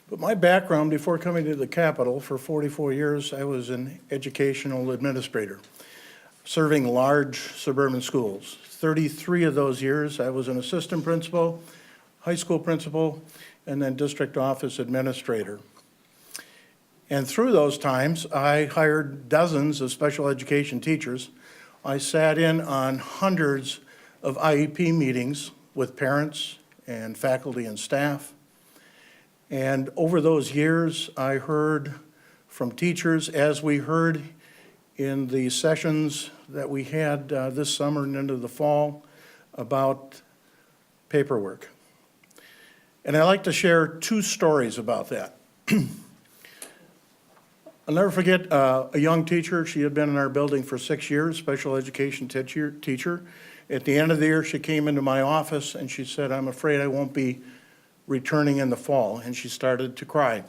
But my background before coming to the Capitol, for 44 years, I was an educational administrator, serving large suburban schools. 33 of those years, I was an assistant principal, high school principal, and then district office administrator. And through those times, I hired dozens of special education teachers. I sat in on hundreds of IEP meetings with parents and faculty and staff. And over those years, I heard from teachers, as we heard in the sessions that we had this summer and into the fall, about paperwork. And I'd like to share two stories about that. I'll never forget a young teacher. She had been in our building for 6 years, special education teacher. At the end of the year, she came into my office and she said, "I'm afraid I won't be returning in the fall," and she started to cry.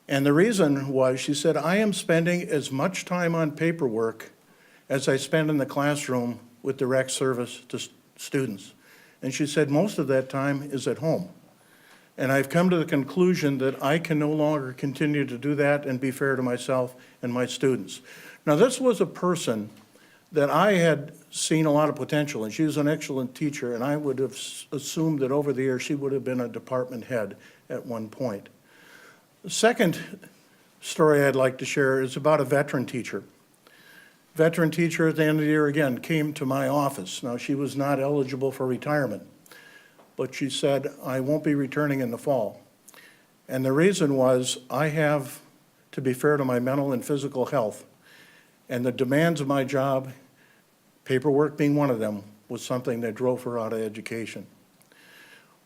And the reason was, she said, "I am spending as much time on paperwork as I spend in the classroom with direct service to students." And she said, "Most of that time is at home. And I've come to the conclusion that I can no longer continue to do that and be fair to myself and my students." Now, this was a person that I had seen a lot of potential, and she was an excellent teacher, and I would have assumed that over the years she would have been a department head at one point. The second story I'd like to share is about a veteran teacher. Veteran teacher at the end of the year, again, came to my office. Now, she was not eligible for retirement, but she said, "I won't be returning in the fall." And the reason was, I have to be fair to my mental and physical health. And the demands of my job, paperwork being one of them, was something that drove her out of education.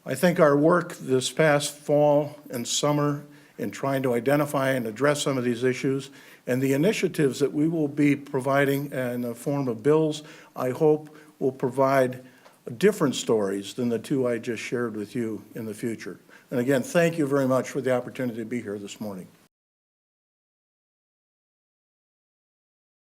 I think our work this past fall and summer in trying to identify and address some of these issues, and the initiatives that we will be providing in the form of bills, I hope will provide different stories than the two I just shared with you in the future. And again, thank you very much for the opportunity to be here this morning.